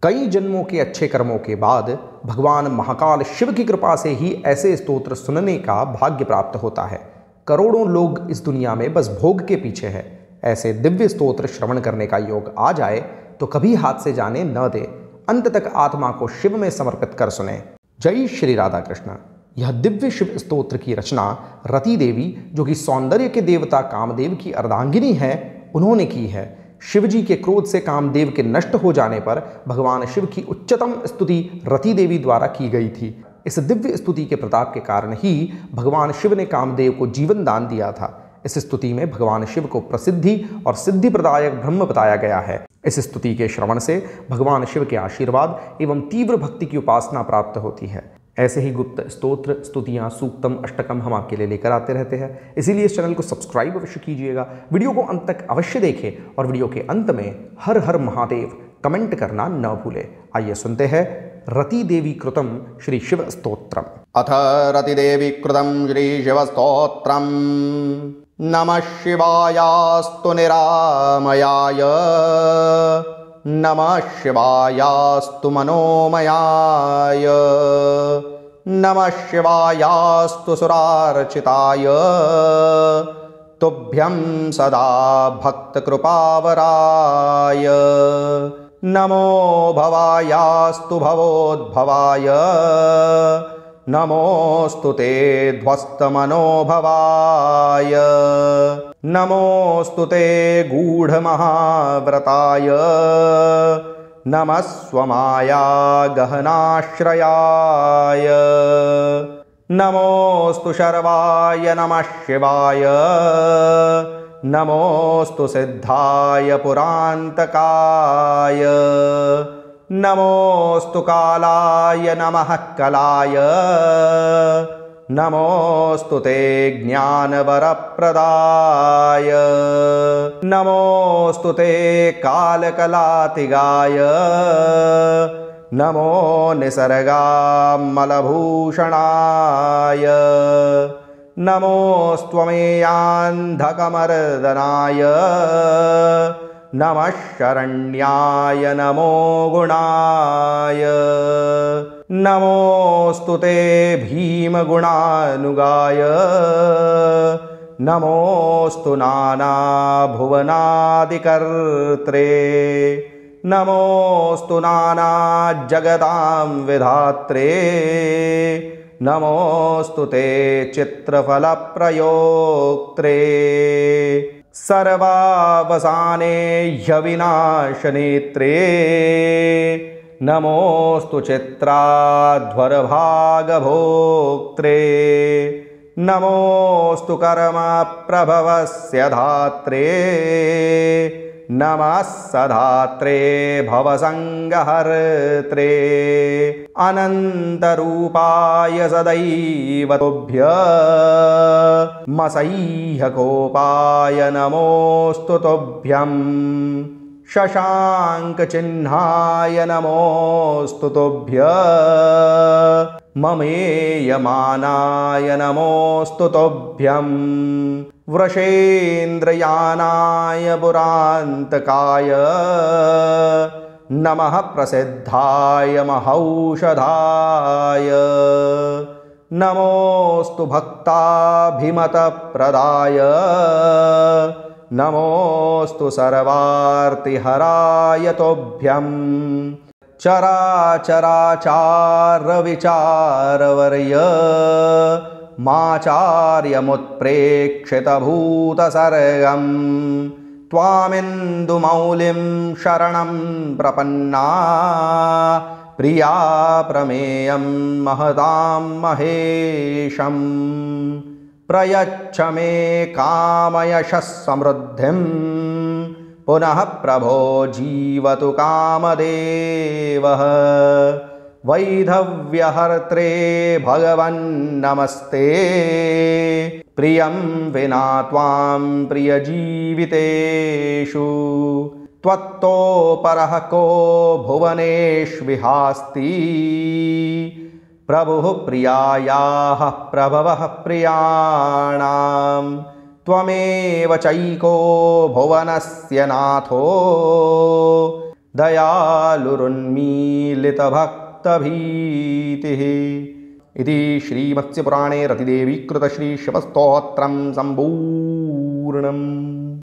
कई जन्मों के अच्छे कर्मों के बाद भगवान महाकाल शिव की कृपा से ही ऐसे स्तोत्र सुनने का भाग्य प्राप्त होता है। करोड़ों लोग इस दुनिया में बस भोग के पीछे है। ऐसे दिव्य स्तोत्र श्रवण करने का योग आ जाए तो कभी हाथ से जाने न दे, अंत तक आत्मा को शिव में समर्पित कर सुने। जय श्री राधा कृष्ण। यह दिव्य शिव स्तोत्र की रचना रति देवी, जो कि सौंदर्य के देवता कामदेव की अर्धांगिनी है, उन्होंने की है। शिव जी के क्रोध से कामदेव के नष्ट हो जाने पर भगवान शिव की उच्चतम स्तुति रति देवी द्वारा की गई थी। इस दिव्य स्तुति के प्रताप के कारण ही भगवान शिव ने कामदेव को जीवन दान दिया था। इस स्तुति में भगवान शिव को प्रसिद्धि और सिद्धि प्रदायक ब्रह्म बताया गया है। इस स्तुति के श्रवण से भगवान शिव के आशीर्वाद एवं तीव्र भक्ति की उपासना प्राप्त होती है। ऐसे ही गुप्त स्तोत्र, स्तुतियाँ, सूक्तम, अष्टकम हम आपके लिए लेकर आते रहते हैं। इसीलिए इस चैनल को सब्सक्राइब अवश्य कीजिएगा, वीडियो को अंत तक अवश्य देखें और वीडियो के अंत में हर हर महादेव कमेंट करना न भूलें। आइए सुनते हैं रति देवी कृतम श्री शिव स्तोत्रम। अथ रति देवी कृतम श्री शिव स्तोत्रम। नमः शिवायास्तु निरामयाय, नमः शिवायास्तु मनोमयाय, नमः शिवायास्तु सुरार्चिताय, तुभ्यं सदा भक्तकृपावराय। नमो भवायास्तु भवोद्भवाय, नमोऽस्तु ते ध्वस्तमनोभवाय, नमोऽस्तु ते गूढमहाव्रताय, नमः स्वमाया गहनाश्रयाय, नमोऽस्तु शर्वाय नमः शिवाय, नमोऽस्तु सिद्धाय पुरान्तकाय, नमोऽस्तु कालाय नमः कलाय, नमोऽस्तु ते ज्ञानवरप्रदाय, नमोऽस्तु ते कालकलातिगाय, नमो निसर्गामलभूषणाय, नमोऽस्त्वमेयान्धकमर्दनाय, नमः शरण्याय नमो गुणाय, नमोऽस्तु ते भीमगुणानुगाय, नमोऽस्तु नानाभुवनादिकर्त्रे, नमोऽस्तु नानाजगतां विधात्रे, नमोऽस्तु ते चित्रफलप्रयोक्त्रे, सर्वावसाने ह्यविनाशनेत्रे, नमोऽस्तु चित्राध्वरभागभोक्त्रे, नमोऽस्तु कर्मप्रभवस्य धात्रे, नमः सधात्रे भवसंगहर्त्रे, अनन्तरूपाय सदैव तुभ्यमसह्यकोपाय नमोऽस्तु तुभ्यं, शशाङ्कचिह्नाय नमोऽस्तु ममेयमानाय नमोऽस्तु तुभ्यं, वृषेन्द्रयानाय पुरान्तकाय, नमः प्रसिद्धाय महौषधाय, नमोऽस्तु भक्ताभिमतप्रदाय, नमोऽस्तु सर्वार्तिहराय तुभ्यं, चराचराचार्यविचारवर्य माचार्यमुत्प्रेक्षितभूतसर्गं, त्वामिन्दुमौलिं शरणं प्रपन्ना, प्रिया प्रमेयं महतां महेशं, प्रयच्छ मे कामयशः समृद्धिं, पुनः प्रभो जीवतु कामदेवः, वैधव्यहर्त्रे भगवन्नमस्ते, प्रियं विना त्वां प्रियजीवितेषु, त्वत्तोपरः को भुवनेष्विहास्ति, प्रभुः प्रियायाः प्रभवः प्रियाणां, त्वमेव चैको भुवनस्य नाथो, दयालुरुन्मीलितभक्तभीतिः। इति श्रीमत्स्यपुराणे रतिदेवी कृतश्रीशिवस्तोत्रं सम्पूर्णम्।